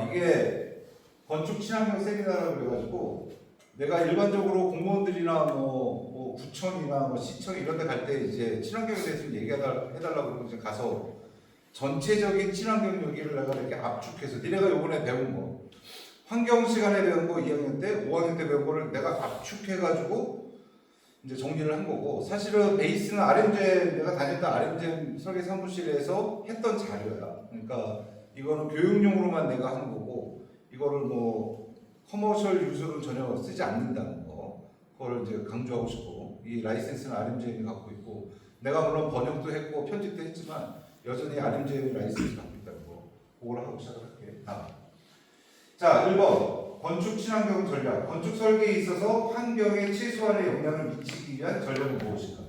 이게 건축 친환경 세미나라고 그래가지고 내가 일반적으로 공무원들이나 뭐 구청이나 뭐 시청 이런 데 갈 때 이제 친환경에 대해서 좀 얘기해달라고 그러고 이제 가서 전체적인 친환경 여기를 내가 이렇게 압축해서 니네가 요번에 배운 거 환경 시간에 배운 거 2학년 때 5학년 때 배운 거를 내가 압축해가지고 이제 정리를 한 거고, 사실은 베이스는 RMJ 내가 다녔던 RMJ 설계 사무실에서 했던 자료야. 그러니까 이거는 교육용으로만 내가 한 거고, 이거를 뭐 커머셜 유저는 전혀 쓰지 않는다는 거, 그걸 이제 강조하고 싶고, 이 라이센스는 RMJ이 갖고 있고, 내가 물론 번역도 했고 편집도 했지만 여전히 RMJ 라이센스 갖고 있다는 거, 그걸 하고 시작을 할게. 자, 1번 건축 친환경 전략. 건축 설계에 있어서 환경에 최소한의 영향을 미치기 위한 전략은 무엇인가?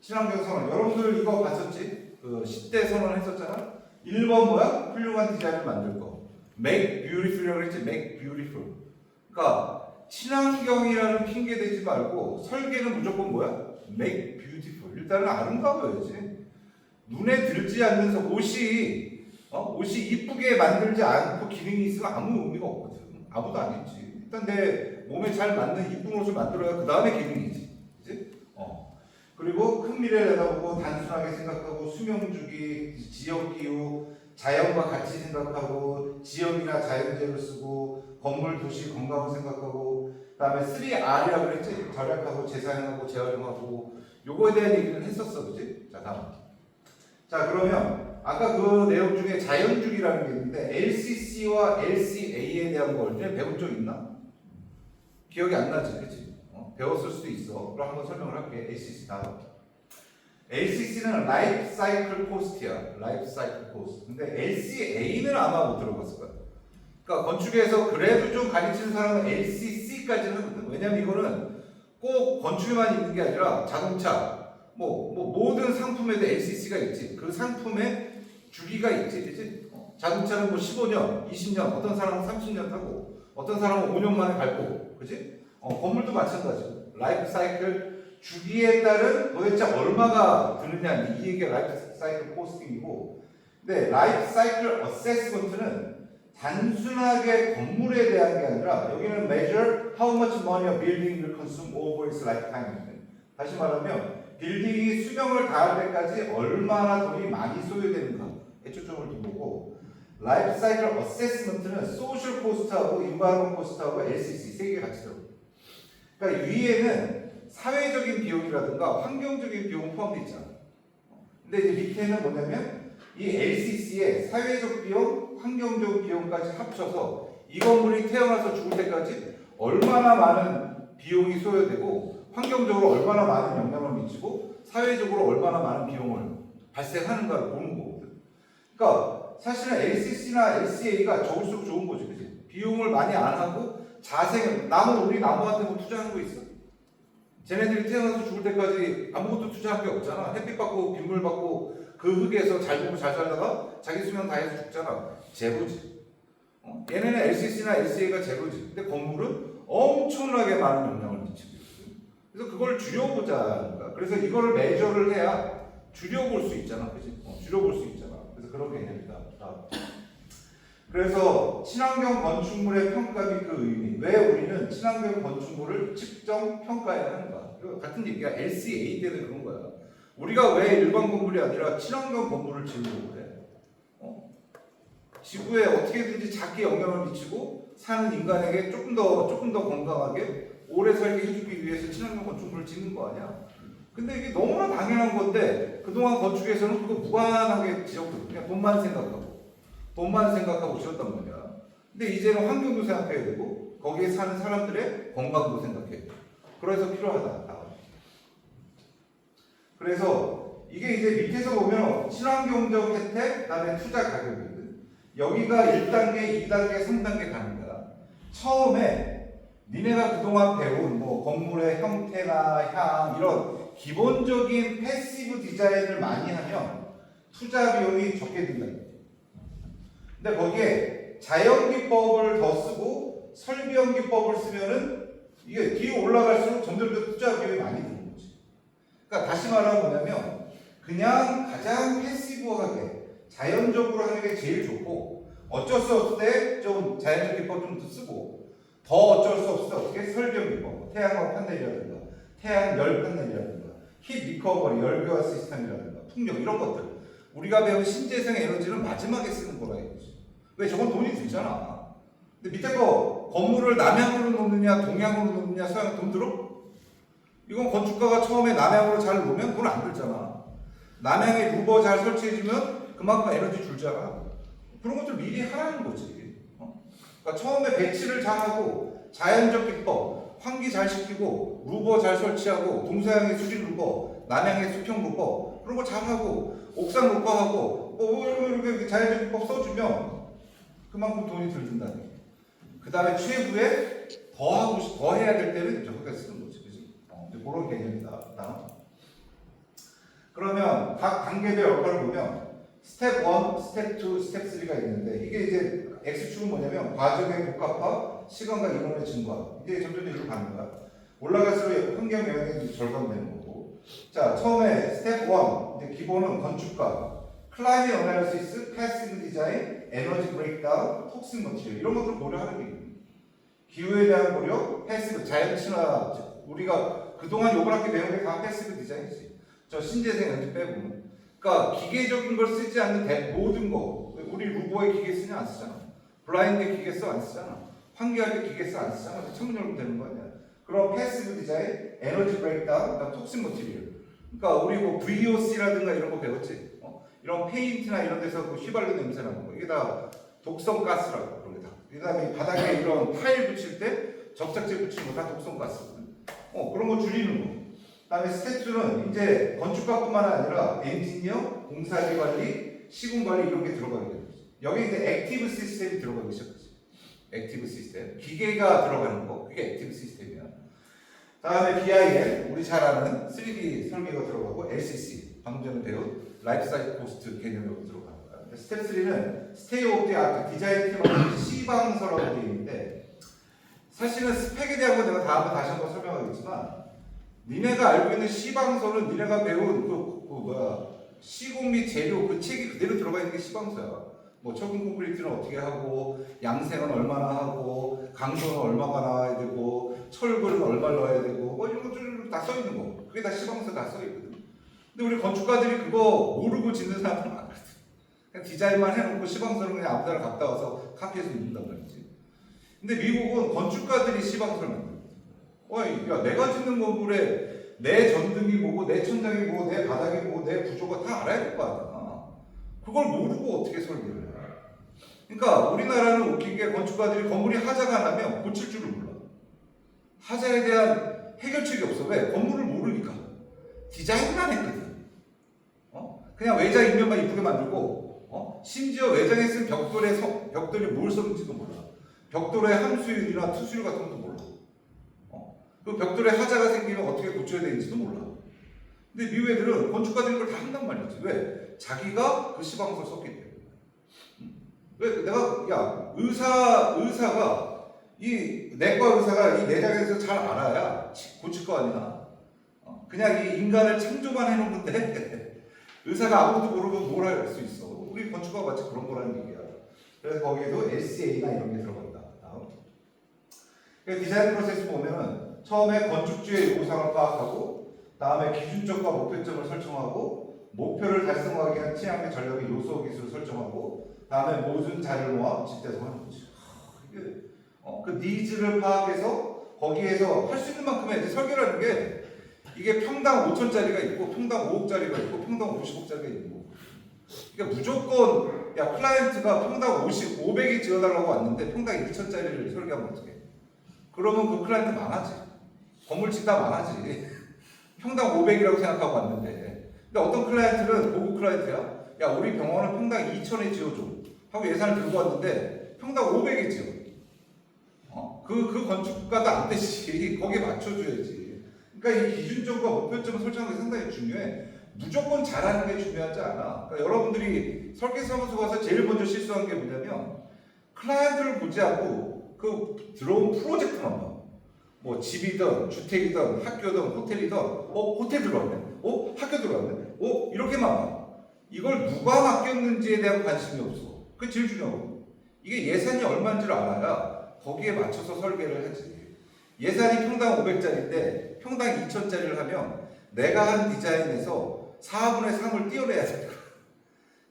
친환경 선언. 여러분들 이거 봤었지? 그 10대 선언 했었잖아? 1번 뭐야? 훌륭한 디자인을 만들 거. Make beautiful이라고 했지? Make beautiful. 그러니까 친환경이라는 핑계 대지 말고 설계는 무조건 뭐야? Make beautiful. 일단은 아름다워야지. 눈에 들지 않는 옷이 이쁘게 만들지 않고 기능이 있으면 아무 의미가 없거든. 아무도 안 했지. 일단 내 몸에 잘 맞는 이쁜 옷을 만들어야 그 다음에 기능이지. 그치? 그리고 큰 미래를 내다보고 단순하게 생각하고 수명주기, 지역기후, 자연과 같이 생각하고 지역이나 자연재를 쓰고 건물, 도시, 건강을 생각하고 그 다음에 3R이라고 그랬지? 절약하고 재사용하고 재활용하고 요거에 대한 얘기를 했었어. 그치? 자, 다음. 자, 그러면 아까 그 내용 중에 자연주기라는 게 있는데 LCC와 LCA에 대한 걸 배운 적 있나? 기억이 안 나지, 그치? 배웠을 수도 있어. 그럼 한번 설명을 할게. LCC 다음. LCC는 Life Cycle Cost야. Life Cycle Cost. 근데 LCA는 아마 못 들어봤을 거야. 그러니까 건축에서 그래도 좀 가르치는 사람은 LCC까지는 하거든. 왜냐면 이거는 꼭 건축에만 있는 게 아니라 자동차, 모든 상품에도 LCC가 있지. 그 상품에 주기가 있지, 그치? 자동차는 뭐 15년, 20년, 어떤 사람은 30년 타고, 어떤 사람은 5년 만에 밟고, 그치? 건물도 마찬가지고. 라이프 사이클 주기에 따른 도대체 얼마가 드느냐, 이 얘기가 라이프 사이클 코스팅이고, 근데 라이프 사이클 어세스먼트는 단순하게 건물에 대한 게 아니라, 여기는 measure how much money a building will consume over its lifetime. 다시 말하면, 빌딩이 수명을 다할 때까지 얼마나 돈이 많이 소요되는가에 초점을 둔 거고, 라이프 사이클 어세스먼트는 소셜 코스트하고 인바이러먼트 코스트하고 LCC 세 개 같이 들어. 그러니까 위에는 사회적인 비용이라든가 환경적인 비용 포함되어 있잖아. 근데 이제 밑에는 뭐냐면 이 LCC에 사회적 비용, 환경적 비용까지 합쳐서 이 건물이 태어나서 죽을 때까지 얼마나 많은 비용이 소요되고 환경적으로 얼마나 많은 영향을 미치고 사회적으로 얼마나 많은 비용을 발생하는가를 보는 거거든. 그러니까 사실은 LCC나 LCA가 적을수록 좋은 거지, 그치? 비용을 많이 안 하고 우리 나무한테 뭐 투자하는 거 있어? 쟤네들이 태어나서 죽을 때까지 아무것도 투자한 게 없잖아. 햇빛 받고 빗물 받고 그 흙에서 잘 보고 잘 살다가 자기 수명 다 해서 죽잖아. 제로지. 얘네는 LCC나 LCA가 제로지. 근데 건물은 엄청나게 많은 영향을 미치고 있거든. 그래서 그걸 줄여보자. 그래서 이거를 매저를 해야 줄여볼 수 있잖아. 그치? 줄여볼 수 있잖아. 그래서 그런 개념이다. 그래서 친환경 건축물의 평가 및 그 의미. 왜 우리는 친환경 건축물을 측정, 평가해야 하는가? 이거 같은 얘기야. LCA 때는 그런 거야. 우리가 왜 일반 건물이 아니라 친환경 건물을 지으려고 그래? 지구에 어떻게든지 작게 영향을 미치고 사는 인간에게 조금 더 건강하게 오래 살게 해주기 위해서 친환경 건축물을 짓는 거 아니야? 근데 이게 너무나 당연한 건데 그동안 건축에서는 그거 무관하게 지었거든. 그냥 돈만 생각하고 지었단 말이야. 근데 이제는 환경도 생각해야 되고 거기에 사는 사람들의 건강도 생각해야 돼. 그래서 필요하다. 그래서 이게 이제 밑에서 보면 친환경적 혜택, 그다음에 투자 가격이거든. 여기가 1단계, 2단계, 3단계 가는 거야. 처음에 니네가 그동안 배운 건물의 형태나 향 이런 기본적인 패시브 디자인을 많이 하면 투자 비용이 적게 든다. 근데 거기에 자연기법을 더 쓰고 설비형 기법을 쓰면은 이게 뒤에 올라갈수록 점점 더 투자 비용이 많이 드는 거지. 그러니까 다시 말하면 뭐냐면 그냥 가장 패시브하게 자연적으로 하는 게 제일 좋고 어쩔 수 없을 때 좀 자연적 기법 좀 더 쓰고 더 어쩔 수 없을 때 어떻게 설경 기법, 태양광 판넬이라든가 태양 열 판넬이라든가 힙 리커버리 열교화 시스템이라든가 풍력 이런 것들 우리가 배운 신재생 에너지는 마지막에 쓰는 거라 이거지. 왜 저건 돈이 들잖아. 근데 밑에 거 건물을 남향으로 놓느냐 동향으로 놓느냐 서양 돈 들어? 이건 건축가가 처음에 남향으로 잘 놓으면 돈 안 들잖아. 남향에 루버 잘 설치해주면 그만큼 에너지 줄잖아. 그런 것들 미리 하라는 거지. 그러니까 처음에 배치를 잘하고 자연적 기법, 환기 잘 시키고 루버 잘 설치하고 동서양의 수직 루버, 남향의 수평 루버 그런 거 잘하고 옥상 루버하고 이렇게 자연적 기법 써주면 그만큼 돈이 덜 든다는 거야. 그 다음에 최후에 더 해야 될 때는 저기까지 쓰는 거지, 그지? 그런 개념이다. 그러면 각 단계별 역할을 보면 스텝 1, 스텝 2, 스텝 3가 있는데 이게 이제 X축은 뭐냐면 과정의 복합화, 시간과 인원의 증가. 이제 점점 이리로 가는 거야. 올라갈수록 환경 영향이 절감되는 거고. 자, 처음에 스텝 1, 이제 기본은 건축가, 클라이밋 어널리시스, 패시브 디자인, 에너지 브레이크다운, 톡식 머티리얼 이런 것들을 고려하는 게 있는 기후에 대한 고려, 패시브 자연 친화. 우리가 그동안 요번 학기 배운 게 다 패시브 디자인이지. 저 신재생 에너지 빼보면. 그러니까 기계적인 걸 쓰지 않는 모든 거. 우리 루버에 기계 쓰냐 안 쓰잖아. 블라인드에 기계 써 안 쓰잖아. 환기할 때 기계 써 안 쓰잖아. 창문 열면 되는 거 아니야. 그럼 패시브 디자인, 에너지 브레이크다운, 그다음 톡식 머티리얼. 그러니까 우리 뭐 VOC라든가 이런 거 배웠지. 이런 페인트나 이런 데서 그 휘발유 냄새 나는 거. 이게 다 독성 가스라고 그런 게 다. 그다음에 바닥에 이런 타일 붙일 때 접착제 붙이는 거 다 독성 가스거든. 그런 거 줄이는 거. 그다음에 스텝 2는 이제 건축가뿐만 아니라 엔지니어, 공사기 관리, 시공 관리 이런 게 들어가게 되는 거지. 여기 이제 액티브 시스템이 들어가기 시작하지. 액티브 시스템. 기계가 들어가는 거. 그게 액티브 시스템이야. 다음에 BIM, 우리 잘 아는 3D 설계가 들어가고 LCC, 방금 전에 배운 라이프 사이클 코스트 개념이 여기 들어가는 거야. 스텝 3는 스테이 오브 디 아트, 디자인 팀하고 C방서라고 되어 있는데 사실은 스펙에 대한 건 내가 다음에 다시 한번 설명하겠지만 니네가 알고 있는 C방서는 니네가 배운 시공 및 재료 그 책이 그대로 들어가 있는 게 C방서야. 뭐 철근 콘크리트는 어떻게 하고 양생은 얼마나 하고 강도는 얼마가 나와야 되고 철근은 얼마 넣어야 되고 뭐 이런 것들 다 써 있는 거. 그게 다 C방서 다 써 있거든. 근데 우리 건축가들이 그거 모르고 짓는 사람들은 많거든. 그냥 디자인만 해놓고 C방서는 그냥 아무 데나 갔다 와서 카피해서 입는단 말이지. 근데 미국은 건축가들이 C방서를 만들거든. 야, 내가 짓는 건물에 내 전등이 뭐고 내 천장이 뭐고 내 바닥이 뭐고 내 구조가 다 알아야 될 거 아니야. 그걸 모르고 어떻게 설계를 해. 그러니까 우리나라는 웃긴 게 건축가들이 건물이 하자가 나면 고칠 줄을 몰라. 하자에 대한 해결책이 없어. 왜? 건물을 모르니까. 디자인만 했거든. 그냥 외장 인면만 이쁘게 만들고 심지어 외장에 쓴 벽돌이 뭘 썼는지도 몰라. 벽돌의 함수율이나 투수율 같은 것도 몰라. 그 벽돌에 하자가 생기면 어떻게 고쳐야 되는지도 몰라. 근데 미국 애들은 건축가들이 그걸 다 한단 말이지. 왜? 자기가 그 시방서를 썼기 때문에. 왜? 내가 의사가 이 내과 의사가 이 내장에서 잘 알아야 고칠 거 아니야. 그냥 이 인간을 창조만 해놓는데 의사가 아무것도 모르면 뭘 할 수 있어. 우리 건축가가 마치 그런 거라는 얘기야. 그래서 거기에도 LCA나 이런 게 들어간다. 디자인 프로세스 보면은 처음에 건축주의 요구사항을 파악하고 다음에 기준점과 목표점을 설정하고 목표를 달성하기 위한 취향 및 전략의 요소 기술을 설정하고 다음에 모든 자료를 모아 집대성하는 거지. 그 니즈를 파악해서 거기에서 할 수 있는 만큼의 이제 설계라는 게 이게 평당 5천짜리가 있고 평당 5억짜리가 있고 평당 50억짜리가 있고 그러니까 무조건 클라이언트가 평당 500이 지어달라고 왔는데 평당 1천짜리를 설계하면 어떡해. 그러면 그 클라이언트 망하지. 건물 짓다 망하지. 평당 500이라고 생각하고 왔는데 근데 어떤 클라이언트는 고급 클라이언트야. 야 우리 병원은 평당 2천에 지어줘 하고 예산을 들고 왔는데 평당 500에 지어. 그 건축가도 안 되지. 거기에 맞춰줘야지. 그러니까 이 기준점과 목표점을 설정하는 게 상당히 중요해. 무조건 잘하는 게 중요하지 않아. 그러니까 여러분들이 설계사무소 가서 제일 먼저 실수한 게 뭐냐면 클라이언트를 보지 않고 그 들어온 프로젝트만 봐. 뭐 집이든 주택이든 학교든 호텔이든 호텔 들어왔네. 학교 들어왔네. 이렇게만 봐. 이걸 누가 맡겼는지에 대한 관심이 없어. 그게 제일 중요하고. 이게 예산이 얼마인지를 알아야 거기에 맞춰서 설계를 하지. 예산이 평당 500짜리인데 평당 2,000짜리를 하면 내가 한 디자인에서 4분의 3을 띄어내야 돼.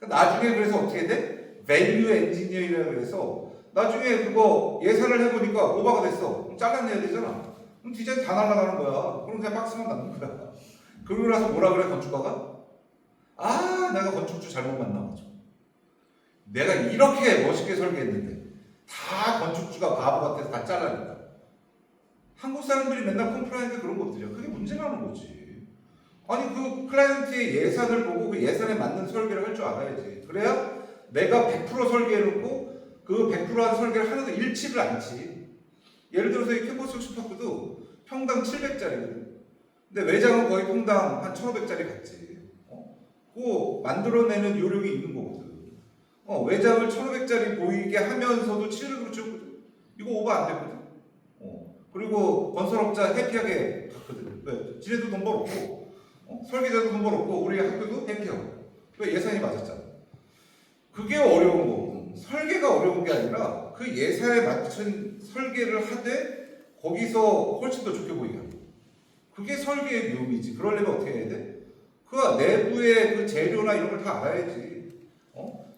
나중에 그래서 어떻게 돼? 밸류 엔지니어링이라고 그래서 나중에 그거 예산을 해보니까 오버가 됐어. 그럼 잘라내야 되잖아. 그럼 디자인 다 날아가는 거야. 그럼 그냥 박스만 남는 거야. 그러고 나서 뭐라 그래 건축가가? 아, 내가 건축주 잘못 만나가지고 내가 이렇게 멋있게 설계했는데 다 건축주가 바보 같아서 다 잘라낸다. 한국 사람들이 맨날 컴플라이언트 그런 것들이야. 그게 문제라는 거지. 아니 그 클라이언트의 예산을 보고 그 예산에 맞는 설계를 할 줄 알아야지. 그래야 내가 100% 설계해놓고 그 100%한 설계를 하나도 잃지를 않지. 예를 들어서 이 캠퍼스 슈퍼파크도 평당 700짜리거든. 근데 외장은 거의 평당 한 1,500짜리 같지. 그거 만들어내는 요령이 있는 거거든. 외장을 1,500짜리 보이게 하면서도 700으로 찍거든. 이거 오버 안 되거든. 그리고 건설업자 해피하게 갔거든. 왜? 지네도 돈 벌었고, 설계자도 돈 벌었고, 우리 학교도 해피하고. 왜? 예산이 맞았잖아. 그게 어려운 거고, 설계가 어려운 게 아니라 그 예산에 맞춘 설계를 하되 거기서 훨씬 더 좋게 보이게 하고. 그게 설계의 묘미지. 그러려면 어떻게 해야 돼? 그 내부의 그 재료나 이런 걸 다 알아야지.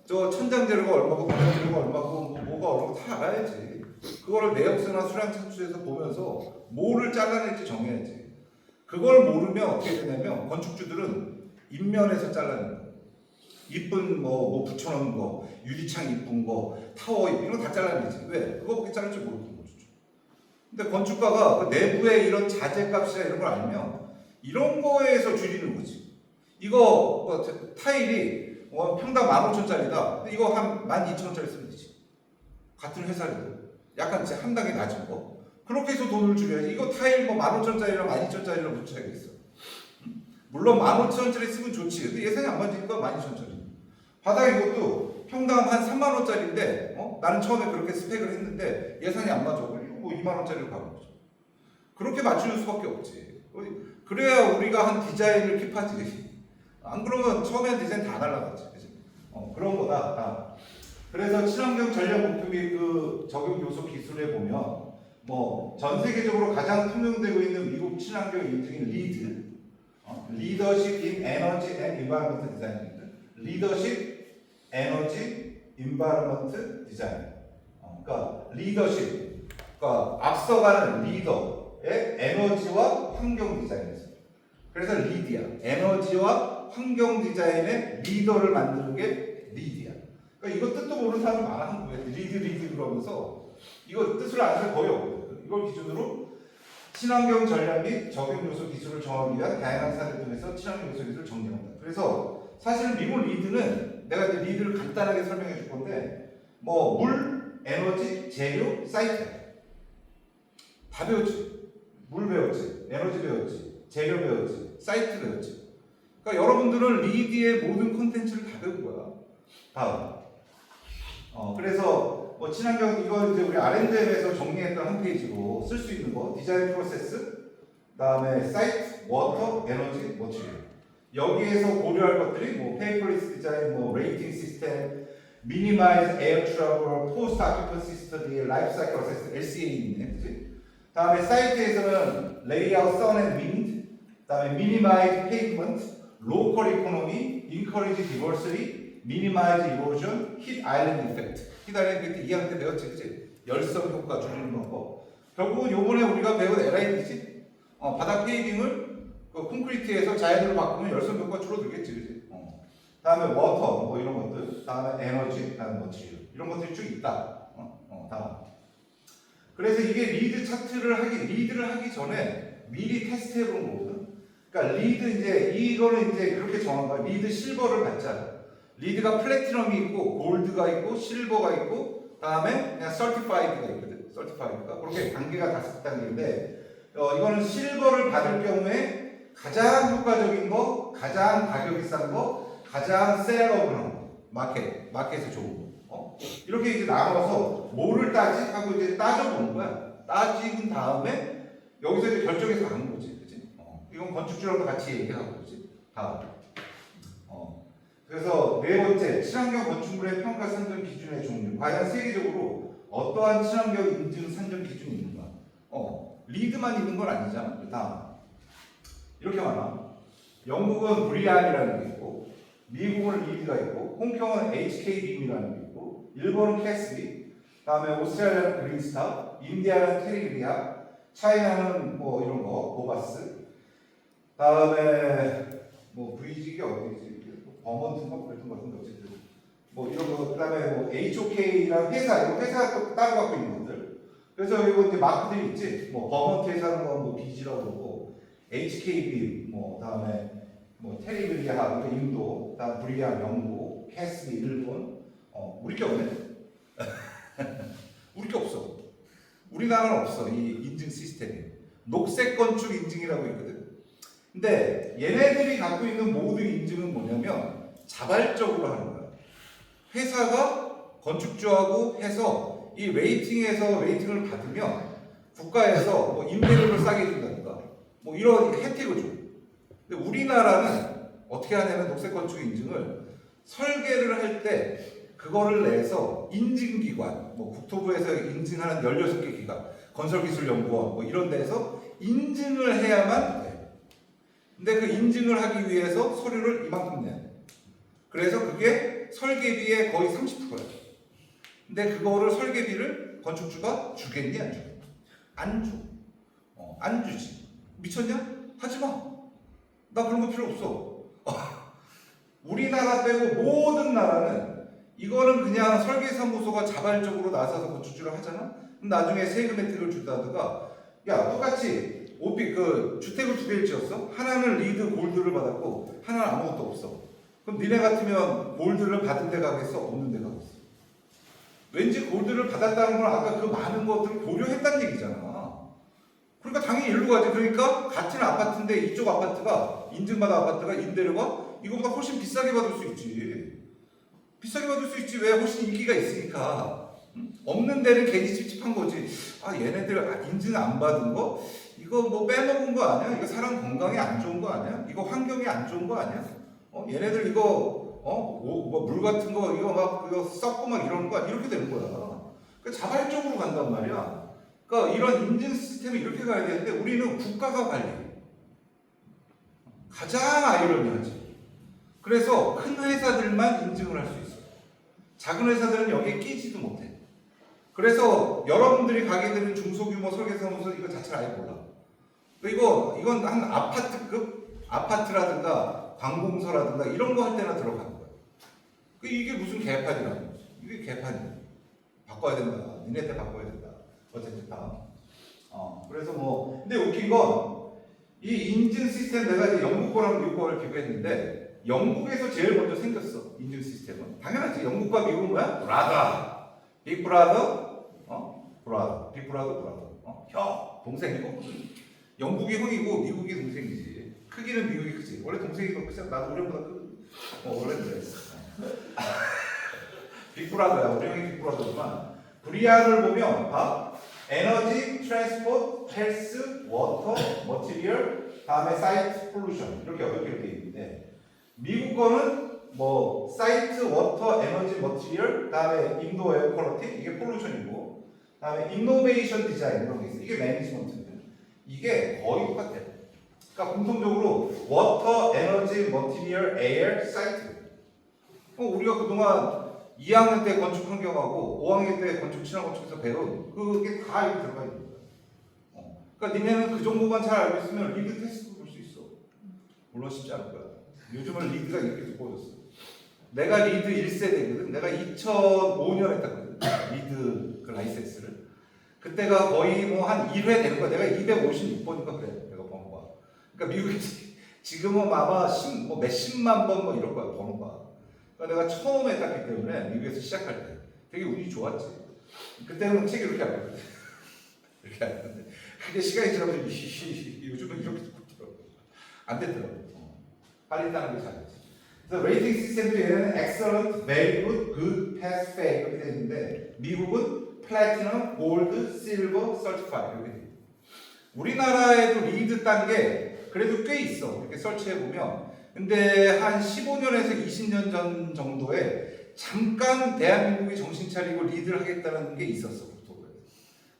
저 천장 재료가 얼마고 바닥 재료가 얼마고 뭐가 얼마고 다 알아야지. 그거를 내역서나 수량 참수해서 보면서 뭐를 잘라낼지 정해야지. 그걸 모르면 어떻게 되냐면 건축주들은 인면에서 잘라낸다. 이쁜 뭐 붙여놓은 거, 유리창 이쁜 거, 타워 이런 거 다 잘라내지. 왜? 그거밖에 자를 줄 모르는 거죠. 근데 건축가가 그 내부의 이런 자재값이나 이런 걸 알면 이런 거에서 줄이는 거지. 이거 타일이 평당 15,000짜리다. 근데 이거 한 12,000원짜리 쓰면 되지. 같은 회사라도. 약간 한 단계 낮은 거. 그렇게 해서 돈을 줄여야지. 이거 타일 15,000원짜리랑 12,000원짜리랑 붙여야겠어. 물론 15,000원짜리 쓰면 좋지. 근데 예산이 안 맞으니까 12,000원짜리. 바닥 이것도 평당 한 3만원짜리인데 나는 처음에 그렇게 스펙을 했는데 예산이 안 맞아. 이거 2만원짜리로 가는 거죠. 그렇게 맞추는 수밖에 없지. 그래야 우리가 한 디자인을 킵하지. 안 그러면 처음에 디자인 다 날라갔지. 그치? 그런 거다. 그래서 친환경 전략 목표 및 그 적용 요소 기술에 보면 전 세계적으로 가장 통용되고 있는 미국 친환경 인증인 리드, 리더십 인 에너지 앤 인바이러먼트 디자인입니다. 리더십 에너지 인바이러먼트 디자인. 그러니까 리더십, 그러니까 앞서가는 리더의 에너지와 환경 디자인이죠. 그래서 리드야. 에너지와 환경 디자인의 리더를 만드는 게 리드야. 그러니까 이거 뜻도 모르는 사람이 많아 한국에. 리드 그러면서 이거 뜻을 아는 사람이 거의 없거든. 이걸 기준으로 친환경 전략 및 적용 요소 기술을 정하기 위한 다양한 사례를 통해서 친환경 요소 기술을 정리합니다. 그래서 사실 미국 리드는 내가 이제 리드를 간단하게 설명해 줄 건데 물, 에너지, 재료, 사이트 다 배웠지. 물 배웠지, 에너지 배웠지, 재료 배웠지, 사이트 배웠지. 그러니까 여러분들은 리드의 모든 콘텐츠를 다 배운 거야. 다음. 그래서 친환경 이거 이제 우리 R&M에서 정리했던 한 페이지로 쓸 수 있는 거 디자인 프로세스, 그다음에 사이트, 워터, 에너지, 머티리얼. 여기에서 고려할 것들이 페이퍼리스 디자인, 레이팅 시스템, 미니마이즈 에어 트러블, 포스트 아큐펀시 스터디, 라이프 사이클 어세스, LCA 있네, 그렇지? 다음에 사이트에서는 레이아웃, 선 앤 윈드, 그다음에 미니마이즈 페이브먼트, 로컬 이코노미, 인커리지 디버시티, 미니마이즈 이로전, 힛 아일랜드 이펙트. 힛 아일랜드 이펙트 2학년 때 배웠지, 그치? 열성 효과 줄이는 방법. 결국은 요번에 우리가 배운 LID지? 바닥 페이빙을 그 콘크리트에서 자연으로 바꾸면 열성 효과 줄어들겠지, 그치? 다음에 워터, 이런 것들. 다음에 에너지, 다음에 머티리얼. 이런 것들이 쭉 있다. 다음. 그래서 이게 리드를 하기 전에 미리 테스트 해보는 거거든. 그러니까 이거는 그렇게 정한 거야. 리드 실버를 받자. 리드가 플래티넘이 있고 골드가 있고 실버가 있고 다음에 그냥 서티파이드가 있거든. 서티파이드가 그렇게 단계가 5단계인데 이거는 실버를 받을 경우에 가장 효과적인 거, 가장 가격이 싼 거, 가장 셀러블한 거, 마켓에서 좋은 거. 이렇게 이제 나눠서 뭐를 따지 하고 이제 따져보는 거야. 따지는 다음에 여기서 이제 결정해서 가는 거지, 그렇지? 이건 건축주랑도 같이 얘기하고, 그렇지? 다음. 그래서 네 번째, 친환경 건축물의 평가 산정 기준의 종류. 과연 세계적으로 어떠한 친환경 인증 산정 기준이 있는가? 리드만 있는 건 아니잖아. 다음. 이렇게 많아. 영국은 브리안이라는 게 있고, 미국은 리드가 있고, 홍콩은 HK빔이라는 게 있고, 일본은 캐스비, 다음에 오스트레일리아는 그린스타, 인디아는 테리비아, 차이나는 뭐 이런 거, 보바스, 다음에 뭐 VG가 어디지? 버먼트인가 그랬던 것 같은데 어쨌든 뭐 이런 거, 그다음에 뭐 HOK랑 회사, 이거 회사가 또 따로 갖고 있는 것들. 그래서 이거 이제 마크들이 있지. 뭐 버먼트 회사는 뭐 BG라고 그러고, HKB, 뭐 다음에 뭐 테리비아, 이거 인도, 다음 브리아 영국, 캐스비 일본. 우리 게 없네. 우리 게 없어. 우리나라는 없어 이 인증 시스템이. 녹색 건축 인증이라고 있거든. 근데 얘네들이 갖고 있는 모든 인증은 뭐냐면 자발적으로 하는 거야. 회사가 건축주하고 해서 이 레이팅을 받으면 국가에서 뭐 임대료를 싸게 준다든가 뭐 이런 혜택을 줘. 근데 우리나라는 어떻게 하냐면 녹색 건축 인증을 설계를 할 때 그거를 내서 인증기관, 뭐 국토부에서 인증하는 16개 기관, 건설기술연구원 뭐 이런 데서 인증을 해야만 돼. 근데 그 인증을 하기 위해서 서류를 이만큼 내야 돼. 그래서 그게 설계비의 거의 30%야. 근데 그거를 설계비를 건축주가 주겠니 안 주겠니? 안 줘. 안 주지. 미쳤냐? 하지 마. 나 그런 거 필요 없어. 우리나라 빼고 모든 나라는 이거는 그냥 설계사무소가 자발적으로 나서서 건축주를 하잖아? 그럼 나중에 세금 혜택을 준다든가, 야, 똑같이 주택을 두 개를 지었어? 하나는 리드 골드를 받았고, 하나는 아무것도 없어. 그럼 니네 같으면 골드를 받은 데 가겠어? 없는 데 가겠어? 왠지 골드를 받았다는 건 아까 그 많은 것들을 고려했다는 얘기잖아. 그러니까 당연히 일로 가지. 그러니까 같은 아파트인데 이쪽 아파트가, 인증받은 아파트가 임대료가 이거보다 훨씬 비싸게 받을 수 있지. 비싸게 받을 수 있지. 왜? 훨씬 인기가 있으니까. 없는 데는 괜히 찝찝한 거지. 얘네들 인증 안 받은 거? 이거 뭐 빼먹은 거 아니야? 이거 사람 건강에 안 좋은 거 아니야? 이거 환경에 안 좋은 거 아니야? 얘네들 이거 뭐 물 같은 거 이거 막 이거 썩고 막 이런 거 이렇게 되는 거야. 그러니까 자발적으로 간단 말이야. 그러니까 이런 인증 시스템이 이렇게 가야 되는데 우리는 국가가 관리해. 가장 아이러니하지. 그래서 큰 회사들만 인증을 할 수 있어. 작은 회사들은 여기에 끼지도 못해. 그래서 여러분들이 가게 되는 중소규모 설계사무소 이거 자체를 아예 몰라. 이건 한 아파트급, 아파트라든가 관공서라든가 이런 거 할 때나 들어가는 거야. 이게 무슨 개판이라는 거지. 이게 개판이야. 바꿔야 된다. 니네 때 바꿔야 된다. 어쨌든 다. 그래서 뭐 근데 웃긴 건 이 인증 시스템 내가 이제 영국 거랑 미국 거를 비교했는데 영국에서 제일 먼저 생겼어. 인증 시스템은. 당연하지. 영국과 미국은 뭐야? 브라더. 빅브라더. 브라더. 빅브라더 브라더. 형. 동생이고. 영국이 형이고 미국이 동생이지. 크기는 미국이 크지. 원래 동생이 더 크잖아. 나도 우리보다 원래 그랬어. 빅브라더야. 우리 형이 빅브라더지만 브리아를 보면 에너지, 트랜스포트, 헬스, 워터, 머티리얼, 다음에 사이트, 폴루션 이렇게 8개로 되어 있는데 미국 거는 뭐 사이트, 워터, 에너지, 머티리얼, 다음에 인도 에어 퀄리티 이게 폴루션이고, 다음에 이노베이션 디자인 이런 게 있어. 이게 매니지먼트인데 이게 거의 똑같아. 그러니까 공통적으로 워터, 에너지, 머티리얼, 에어, 사이트. 우리가 그동안 2학년 때 건축 환경하고 5학년 때 건축 친화 건축에서 배운 그게 다 여기 들어가 있는 거야. 그러니까 니네는 그 정도만 잘 알고 있으면 리드 테스트도 볼 수 있어. 물론 쉽지 않을 거야. 요즘은 리드가 이렇게 두꺼워졌어. 내가 리드 1세대거든. 내가 2005년에 땄거든. 리드 그 라이센스를. 그때가 거의 뭐 한 1회 되는 거야. 내가 256번인가 그래. 내가 번호가. 그러니까 미국에 지금은 아마 뭐 몇십만 번 뭐 이럴 거야. 번호가. 그러니까 내가 처음에 땄기 때문에 미국에서 시작할 때 되게 운이 좋았지. 그때는 책 이렇게 안 했거든. 이렇게 안 했는데 그게 시간이 지나면서 요즘은 이렇게 듣더라고. 안 됐더라고. 빨리 따는 게 잘했지. 그래서 레이팅 시스템도 얘는 excellent, very good, good, pass, fail 이렇게 돼 있는데 미국은 platinum, gold, silver, certified 이렇게 돼 있고 우리나라에도 리드 딴 게 그래도 꽤 있어. 이렇게 설치해 보면 근데 한 15년에서 20년 전 정도에 잠깐 대한민국이 정신 차리고 리드를 하겠다는 게 있었어. 국토부에서.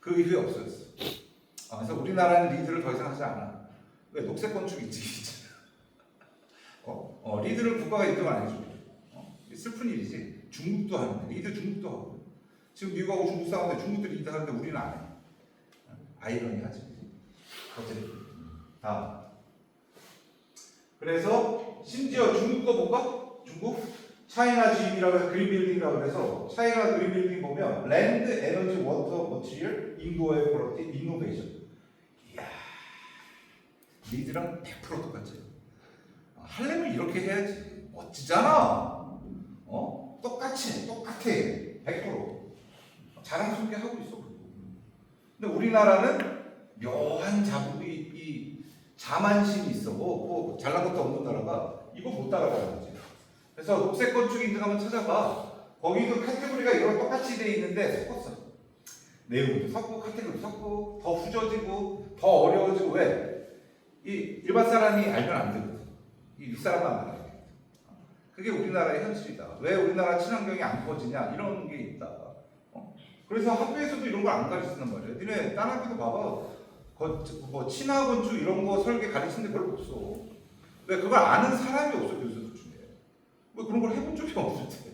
그 이후에 없어졌어. 그래서 우리나라는 리드를 더 이상 하지 않아. 왜? 녹색 건축 있지. 리드를 국가가 인정 안 해줘. 슬픈 일이지. 중국도 하는데 리드 중국도 하고. 지금 미국하고 중국 싸우는데 중국도 리드 하는데 우리는 안 해. 아이러니하지. 어쨌든 다음. 그래서 심지어 중국 거 볼까? 중국 차이나 GB라고 해서 그린 빌딩이라고 해서 차이나 그린 빌딩 보면 랜드, 에너지, 워터, 머티리얼, 인도어의 퀄리티, 이노베이션. 이야, 리드랑 100% 똑같지. 하려면 이렇게 해야지. 멋지잖아. 똑같아. 100%. 자랑스럽게 하고 있어. 근데 우리나라는 묘한 이 자만심이 있어. 뭐 잘난 것도 없는 나라가 이거 못 따라가는 거지. 그래서 녹색 건축 인증하면 찾아봐. 거기도 카테고리가 이런 똑같이 돼 있는데 섞었어. 내용도 섞고 카테고리 섞고 더 후져지고 더 어려워지고. 왜? 이 일반 사람이 알면 안 되거든. 이 윗사람만 알아야 돼. 그게 우리나라의 현실이다. 왜 우리나라 친환경이 안 퍼지냐? 이런 게 있다. 그래서 학교에서도 이런 걸 안 가르치는 말이야. 니네 딴 학교도 봐봐. 뭐 친화건축 이런 거 설계 가르치는 데 별로 없어. 왜? 그걸 아는 사람이 없어, 교수들 중에. 왜 그런 걸 해본 적이 없을 때.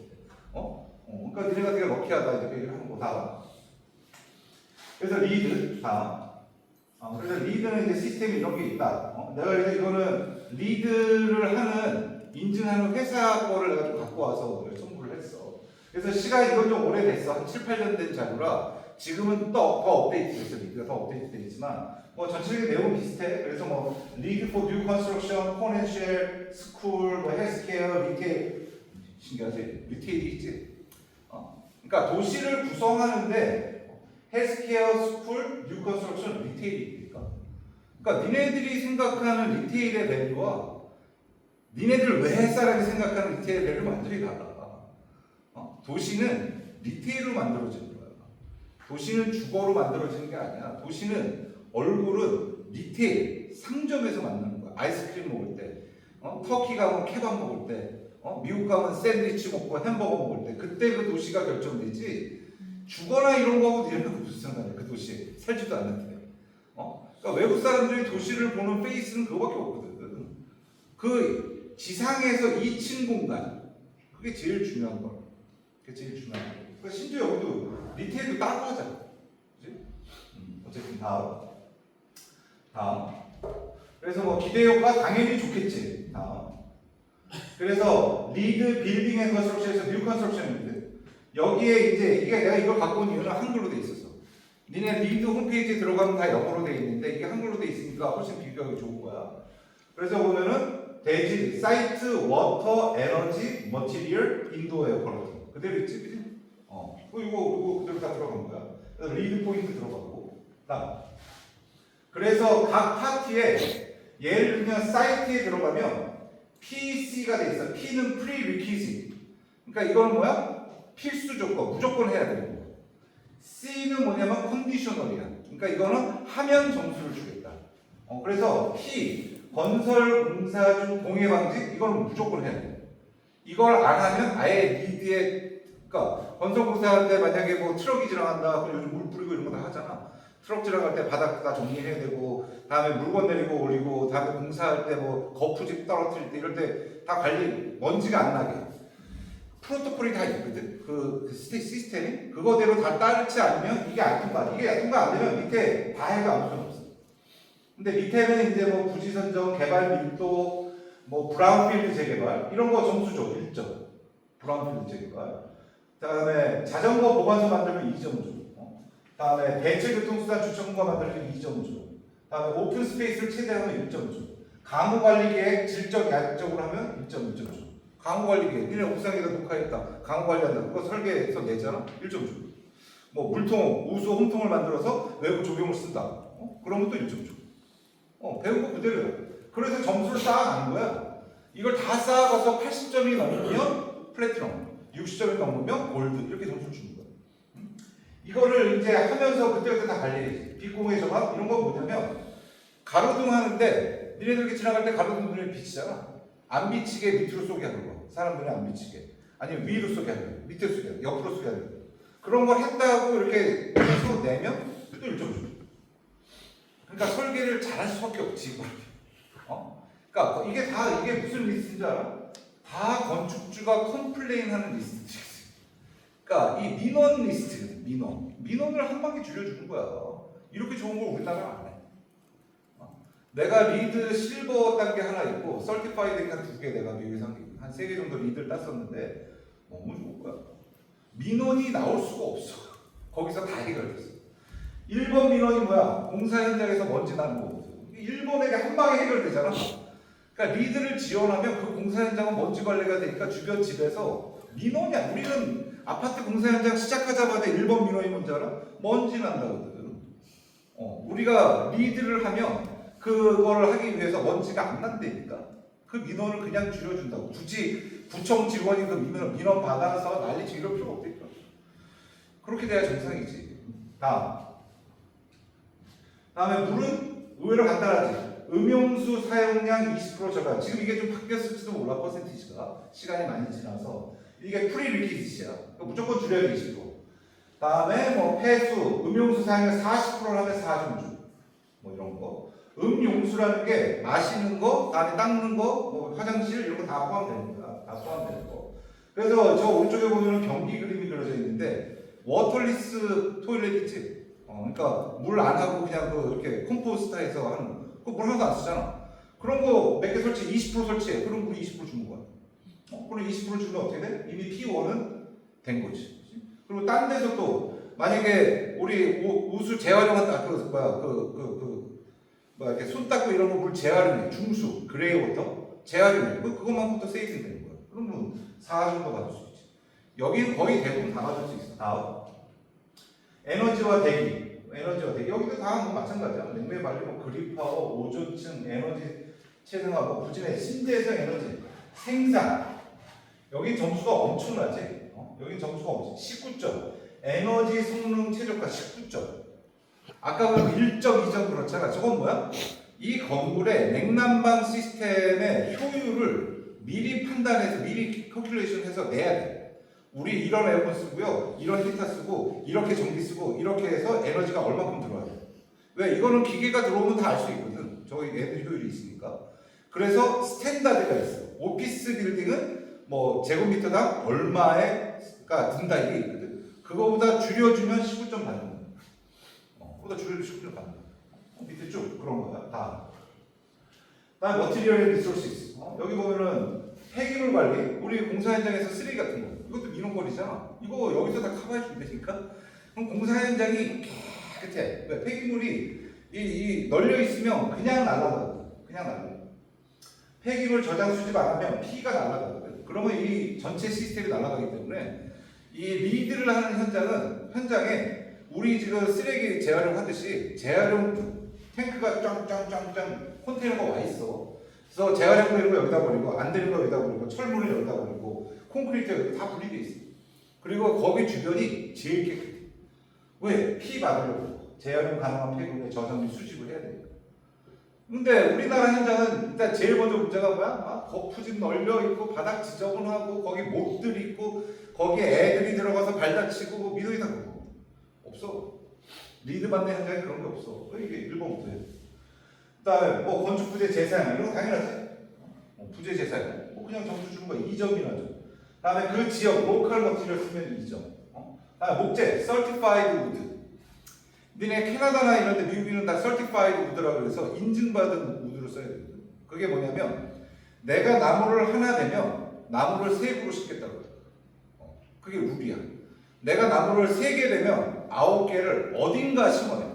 그러니까 니네가 되게 럭키하다 이렇게 얘기를 하는 거다. 그래서 리드 다음. 그래서 리드는 이제 시스템이 이런 게 있다. 내가 이제 이거는 리드를 하는 인증하는 회사 거를 내가 좀 갖고 와서 선물을 했어. 그래서 시간이 이건 좀 오래됐어. 한 7, 8년 된 자료라 지금은 더 업데이트 됐어. 리드가 더 업데이트 되겠지만 뭐 전체적인 내용은 비슷해. 그래서 뭐 리드 for new construction, financial, school, 뭐 헬스케어, 리테일. 신기하지? 리테일이 있지. 그러니까 도시를 구성하는데 헬스케어, 스쿨, 뉴 컨스트럭션, 리테일이 있으니까. 그러니까 니네들이 생각하는 리테일의 밸류와 니네들 외 사람이 생각하는 리테일의 밸류 완전히 달라. 도시는 리테일로 만들어지는 거야. 도시는 주거로 만들어지는 게 아니야. 도시는 얼굴은 리테일, 상점에서 만드는 거야. 아이스크림 먹을 때, 터키 가면 케밥 먹을 때, 미국 가면 샌드위치 먹고 햄버거 먹을 때, 그때 그 도시가 결정되지. 주거나 이런 거하고 니네는 무슨 상관이야? 그 도시에 살지도 않는데. 그러니까 외국 사람들이 도시를 보는 페이스는 그거밖에 없거든. 그 지상에서 2층 공간, 그게 제일 중요한 거야. 그게 제일 중요한 거야. 그러니까 심지어 여기도 리테일도 따로 하잖아. 그치? 어쨌든 다음. 그래서 뭐 기대 효과 당연히 좋겠지. 다음. 그래서 리드 빌딩 앤 컨스트럭션에서 뉴 컨스트럭션인데 여기에 이제 이게 내가 이걸 갖고 온 이유는 한글로 돼 있었어. 니네 리드 홈페이지에 들어가면 다 영어로 돼 있는데 이게 한글로 돼 있으니까 훨씬 비교하기 좋은 거야. 그래서 보면은 대지, 사이트, 워터, 에너지, 머티리얼, 인도어 에어 퀄리티 그대로 있지, 그지? 이거 그대로 다 들어간 거야. 그래서 리드 포인트 들어가고. 그래서 각 파트에 예를 들면 사이트에 들어가면 PC가 돼 있어. P는 prerequisite. 그러니까 이거는 뭐야? 필수 조건, 무조건 해야 되는 거야. C는 뭐냐면 컨디셔널이야. 그러니까 이거는 하면 점수를 주겠다. 그래서 P, 건설 공사 중 공해 방지 이거는 무조건 해야 돼. 이걸 안 하면 아예 리드에 그러니까 건설 공사할 때 만약에 뭐 트럭이 지나간다, 그럼 요즘 물 뿌리고 이런 거 다 하잖아. 트럭 지나갈 때 바닥 다 정리해야 되고, 다음에 물건 내리고 올리고, 다음에 공사할 때 뭐 거푸집 떨어뜨릴 때 이럴 때 다 관리 먼지가 안 나게 프로토콜이 다 있거든. 그 시스템이 그거대로 다 따르지 않으면 이게 안 통과. 이게 통과 안 되면 밑에 다 해도 아무 소용 없어. 근데 밑에는 이제 뭐 부지 선정, 개발 밀도, 뭐 브라운필드 재개발 이런 거 점수 줘. 1점. 브라운필드 재개발. 다음에 자전거 보관소 만들면 2점 줘. 다음에 대체교통수단 주차공간 만들면 2점 줘. 다음에 오픈 스페이스를 최대하면 1점 줘. 강우관리계획 질적 약적으로 하면 1.1점 줘. 강우관리계획 니네 옥상에다 녹화했다. 강우관리한다. 그거 설계해서 내잖아. 1점 줘. 뭐 물통, 우수 홈통을 만들어서 외부 조경을 쓴다. 그러면 또 1점 줘. 배운 거 그대로야. 그래서 점수를 쌓아가는 거야. 이걸 다 쌓아가서 80점이 넘으면 플래티넘, 60점이 넘으면 골드 이렇게 점수를 주는 거야. 이거를 이제 하면서 그때그때 다 관리해야지. 비공의 정합 이런 건 뭐냐면 가로등 하는데 니네들 이렇게 지나갈 때 가로등 눈에 비치잖아. 안 비치게 밑으로 쏘게 하는 거. 사람들이 안 비치게. 아니면 위로 쏘게 하는 거. 밑으로 쏘게 하는 거. 옆으로 쏘게 하는 거. 그런 걸 했다고 이렇게 해서 내면 또 1점 줘. 그러니까 설계를 잘할 수밖에 없지. 그러니까 이게 무슨 리스트인지 알아? 다 건축주가 컴플레인하는 리스트지. 그러니까 이 민원 리스트거든. 민원을 한 방에 줄여주는 거야. 이렇게 좋은 걸 우리나라 안 해. 내가 리드 실버 단계 하나 있고 설티파이드가 2개 내가 미국에서 한 3개 정도 리드를 땄었는데 너무 좋은 거야. 민원이 나올 수가 없어. 거기서 다 해결됐어. 1번 민원이 뭐야? 공사 현장에서 먼지 나는 거거든. 1번에게 한 방에 해결되잖아. 그러니까 리드를 지원하면 그 공사 현장은 먼지 관리가 되니까 주변 집에서 민원이야. 우리는 아파트 공사 현장 시작하자마자 1번 민원이 뭔지 알아? 먼지 난다거든. 우리가 리드를 하면 그거를 하기 위해서 먼지가 안 난다니까. 그 민원을 그냥 줄여준다고. 굳이 구청 직원이 그 민원 받아서 난리치고 이럴 필요 없다니까. 그렇게 돼야 정상이지. 다음에 물은 의외로 간단하지. 음용수 사용량 20% 절감. 지금 이게 좀 바뀌었을지도 몰라, 퍼센티지가. 시간이 많이 지나서. 이게 프리리퀴짓이야. 그러니까 무조건 줄여야 돼, 20%. 다음에 뭐 폐수, 음용수 사용량 40%를 하면 4중. 뭐 이런 거. 음용수라는 게 마시는 거, 다음에 닦는 거, 뭐 화장실 이런 거 다 포함됩니다. 다 포함되는 거. 그래서 저 오른쪽에 보면 경기 그림이 그려져 있는데 워터리스 토일렛 있지? 그러니까 물 안 하고 그냥 그 이렇게 컴포스터에서 하는 거. 그거 물 하나도 안 쓰잖아. 그런 거 몇 개 설치, 20% 설치해. 그럼 우리 20% 주는 거야. 그럼 20% 주면 어떻게 돼? 이미 P1은 된 거지. 그리고 딴 데서 또 만약에 우리 우수 재활용한다. 이렇게 손 닦고 이런 거 물 재활용해. 중수, 그레이 워터 재활용해. 그것만부터 세이빙 되는 거야. 그러면 4 정도 받을 수 있지. 여기는 거의 대부분 다 받을 수 있어. 다음. 에너지와 대기. 여기도 다 뭐 마찬가지야. 냉매 관리, 뭐 그립파워, 오존층, 에너지 체증하고 부진의 신재생 에너지, 생산. 여기 점수가 엄청나지. 여기 점수가 엄청 19점. 에너지 성능 최저가 19점. 아까 보면 1점, 2점 그렇잖아. 저건 뭐야? 이 건물의 냉난방 시스템의 효율을 미리 판단해서 미리 컬큘레이션해서 내야 돼. 우리 이런 에어컨 쓰고요, 이런 히터 쓰고, 이렇게 전기 쓰고, 이렇게 해서 에너지가 얼마큼 들어와야 돼. 왜? 이거는 기계가 들어오면 다 알 수 있거든. 저기 에너지 효율이 있으니까. 그래서 스탠다드가 있어. 오피스 빌딩은 뭐 제곱미터당 얼마가 든다 이게 있거든. 그거보다 줄여주면 19점 받는 거야. 그보다 줄여주면 19점 받는 거야. 밑에 쭉 그런 거야. 다음 머티리얼 리소스스. 여기 보면은 폐기물 관리. 우리 공사 현장에서 쓰레기 같은 거. 이것도 민원거리잖아. 이거 여기서 다 커버해 준다니까. 그럼 공사 현장이 깨끗해. 왜? 폐기물이 널려 있으면 그냥 날아가거든. 그냥 날아가. 폐기물 저장 수집 안 하면 피가 날아가거든. 그러면 이 전체 시스템이 날아가기 때문에 이 리드를 하는 현장에 우리 지금 쓰레기 재활용 하듯이 재활용 탱크가 짱짱짱짱 컨테이너가 와 있어. 그래서 재활용 되는 거 여기다 버리고 안 되는 거 여기다 버리고 철물을 여기다 버리고 콘크리트 여기 다 분리돼 있어. 그리고 거기 주변이 제일 깨끗해. 왜? 피 받으려고 재활용 가능한 폐기물의 저장물 수집을 해야 되니까. 근데 우리나라 현장은 일단 제일 먼저 문제가 뭐야? 거푸집 널려 있고 바닥 지저분하고 거기 못들 있고 거기에 애들이 들어가서 발 다치고 미동이 다 그거 없어. 리드 받는 현장에 그런 게 없어. 이게 1번부터 해. 그다음에 뭐 건축 부재 재사용 이런 거 당연하지. 부재 재사용 뭐 그냥 점수 주는 거 2점이나 줘. 그다음에 그 지역 로컬 머티리얼 쓰면 2점. 그다음에 목재 certified wood. 니네 캐나다나 이런 데 미국인은 다 certified wood라고 그래서 인증받은 우드를 써야 되거든. 그게 뭐냐면 내가 나무를 하나 내면 나무를 3그루 심겠다고. 그게 룰이야. 내가 나무를 3개 내면 9개를 어딘가 심어내.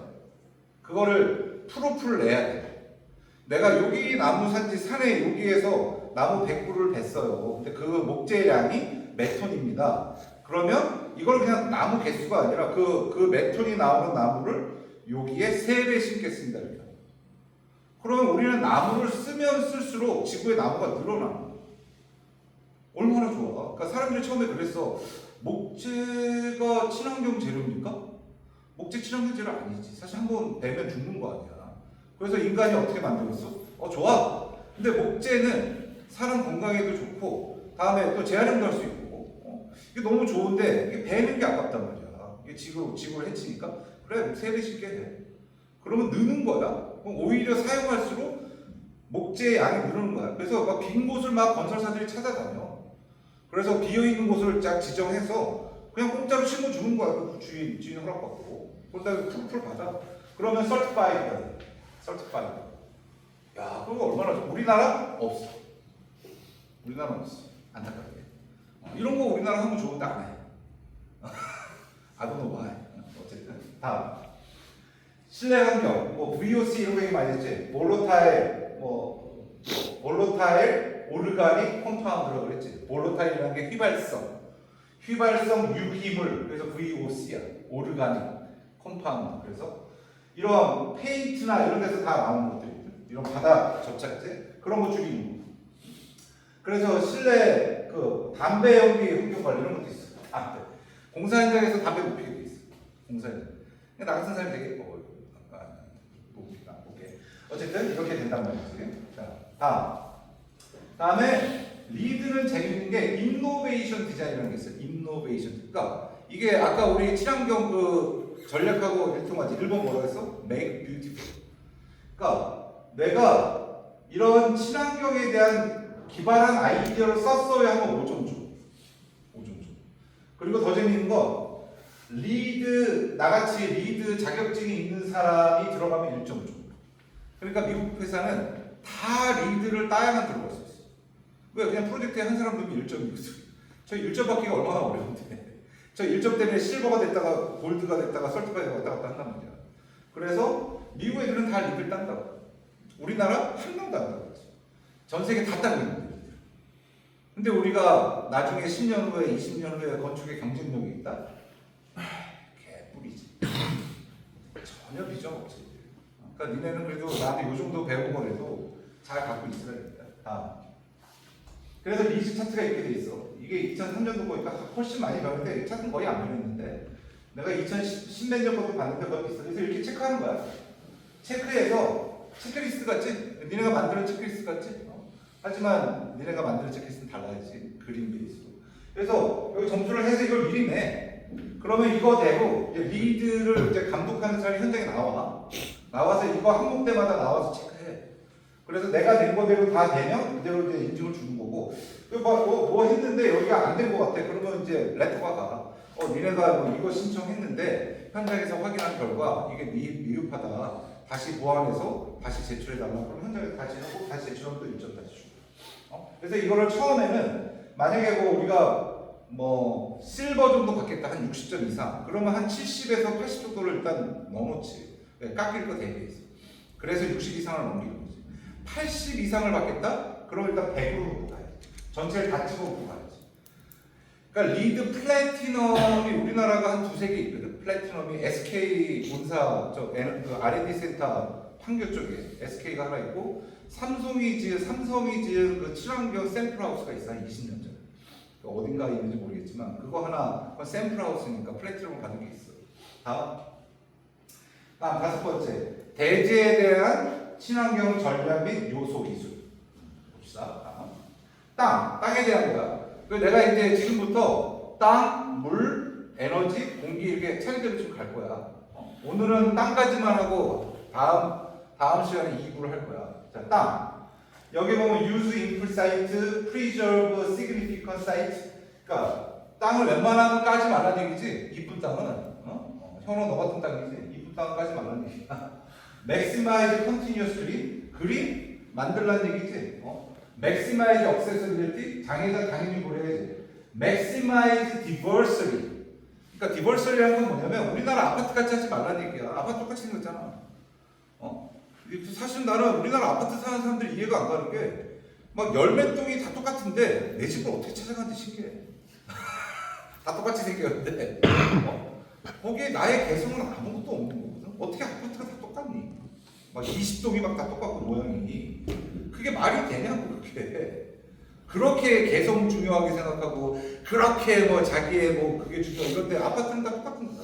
그거를 프로프를 내야 돼. 내가 여기 나무 산지 산에 여기에서 나무 100그루를 뱄어요. 근데 그 목재량이 몇 톤입니다. 그러면 이걸 그냥 나무 개수가 아니라 그 몇 톤이 나오는 나무를 여기에 3배 심겠습니다. 이렇게. 그러면 우리는 나무를 쓰면 쓸수록 지구의 나무가 늘어나. 얼마나 좋아. 그러니까 사람들이 처음에 그랬어. 목재가 친환경 재료입니까? 목재 친환경 재료 아니지. 사실 한번 베면 죽는 거 아니야. 그래서 인간이 어떻게 만들었어? 좋아. 근데 목재는 사람 건강에도 좋고 다음에 또 재활용도 할 수 있고 이게 너무 좋은데 이게 베는 게 아깝단 말이야. 이게 지구를 해치니까 그래 세대 쉽게 해. 그러면 느는 거야. 그럼 오히려 사용할수록 목재의 양이 늘는 거야. 그래서 막 빈 곳을 막 건설사들이 찾아다녀. 그래서 비어 있는 곳을 쫙 지정해서 그냥 공짜로 심어 주는 거야. 그 주인 허락받고. 그러다 풀 받아. 그러면 설티파이드가 돼. 설티파이드. 야, 그거 얼마나 좋아. 우리나라 없어. 우리나라 없어. 안타깝게. 이런 거 우리나라 하면 좋은데 안 해. I don't know why. 어쨌든 다음. 실내 환경, 뭐 VOC 이런 거 얘기 많이 했지. 볼로타일 오르가닉 컴파운드라고 그랬지. 볼로타일이라는 게 휘발성 유기물. 그래서 VOC야. 오르가닉 컴파운드. 그래서 이런 페인트나 이런 데서 다 나오는 것들이 이런 바닥 접착제 그런 거 줄이는 거. 그래서 실내 그 담배 연기 환경 관리 이런 것도 있어. 담배. 공사 현장에서 담배 못 피게 돼 있어. 공사 현장. 나 같은 사람이 되게 오케이. 어쨌든 이렇게 된단 말이지. 자, 다음에 리드는 재밌는 게 인노베이션 디자인이라는 게 있어요. 인노베이션. 그러니까 이게 아까 우리 친환경 그 전략하고 일통하지. 일본 뭐라고 했어? Make beautiful. 그러니까 내가 이런 친환경에 대한 기발한 아이디어를 썼어야 하면 5점 줘. 5점 줘. 그리고 더 재밌는 건 나같이 리드 자격증이 있는 사람이 들어가면 1점 줘. 그러니까 미국 회사는 다 리드를 따야만 들어갈 수 있어. 왜? 그냥 프로젝트에 한 사람 넣으면 1점이거든. 저희 1점 받기가 얼마나 어려운데. 저 1점 때문에 실버가 됐다가 골드가 됐다가 설티파이가 왔다 갔다 한단 말이야. 그래서 미국 애들은 다 리드를 딴다고. 우리나라 한 명도 안 따고 있어. 전 세계 다 따고 있는데. 근데 우리가 나중에 10년 후에 20년 후에 건축의 경쟁력이 있다? 개뿔이지. 전혀 비전 없지. 그러니까 니네는 그래도 나한테 요 정도 배운 거라도 잘 갖고 있어야 됩니다. 다음. 그래서 리즈 차트가 이렇게 돼 있어. 이게 2003년도 보니까 훨씬 많이 변했는데 차트는 거의 안 변했는데 내가 2010몇 년 것도 봤는데 거의 비슷해. 그래서 이렇게 체크하는 거야. 체크해서 체크리스트 같지? 니네가 만드는 체크리스트 같지? 하지만 니네가 만드는 체크리스트는 달라야지. 그림 베이스로. 그래서 여기 점수를 해서 이걸 미리 내. 그러면 이거대로 이제 리드를 이제 감독하는 사람이 현장에 나와서 이거 항목대마다 나와서 체크해. 그래서 내가 낸 거대로 다 되면 그대로 이제 인증을 주는 거고. 뭐 했는데 여기가 안 된 거 같아. 그러면 이제 레터가 가. 니네가 뭐 이거 신청했는데 현장에서 확인한 결과 이게 미흡하다. 다시 보완해서 다시 제출해달라. 그럼 현장에서 다시 하고 다시 제출하면 또 1점 다시 주고. 그래서 이거를 처음에는 만약에 뭐 우리가 뭐 실버 정도 받겠다. 한 60점 이상. 그러면 한 70에서 80 정도를 일단 넣어놓지. 깎일 거 대비해서. 그래서 60 이상을 넘기는 거지. 80 이상을 받겠다? 그럼 일단 100으로 놓고 가야지. 전체를 다 찍어놓고 가야지. 그러니까 리드 플래티넘이 우리나라가 한 두세 개 있거든. 플래티넘이 SK 본사 그 R&D 센터 판교 쪽에 SK가 하나 있고 삼성이 지은 그 친환경 샘플하우스가 있어. 한 20년 전에. 어딘가에 있는지 모르겠지만 그거 하나 샘플하우스니까 플래티넘을 받은 게 있어. 다음 다섯 번째, 대지에 대한 친환경 전략 및 요소 기술. 봅시다. 땅에 대한 거야. 내가 이제 지금부터 땅, 물, 에너지, 공기 이렇게 차례대로 좀 갈 거야. 오늘은 땅까지만 하고 다음 시간에 2부를 할 거야. 자, 땅. 여기 보면 use imprecise, preserve significant site. 그러니까 땅을 웬만하면 까지 말라는 얘기지. 이쁜 땅은 현호 너 같은 땅이지. 이쁜 땅은 까지 말라는 얘기야. maximize continuous green 만들라는 얘기지. maximize accessibility 장애자 당연히 고려해야지. maximize diversity. 그러니까 diversity라는 건 뭐냐면 우리나라 아파트 같이 하지 말라는 얘기야. 아파트 똑같이 생겼잖아. 사실 나는 우리나라 아파트 사는 사람들이 이해가 안 가는 게 막 열몇 동이 다 똑같은데 내 집을 어떻게 찾아가는지 신기해. 다 똑같이 생겼는데 거기에 나의 개성은 아무것도 없는 거거든. 어떻게 아파트가 다 똑같니? 막 20동이 막 다 똑같고 모양이 그게 말이 되냐고. 그렇게 개성 중요하게 생각하고 그렇게 뭐 자기의 뭐 그게 중요해. 이런데 아파트는 다 똑같은 거다.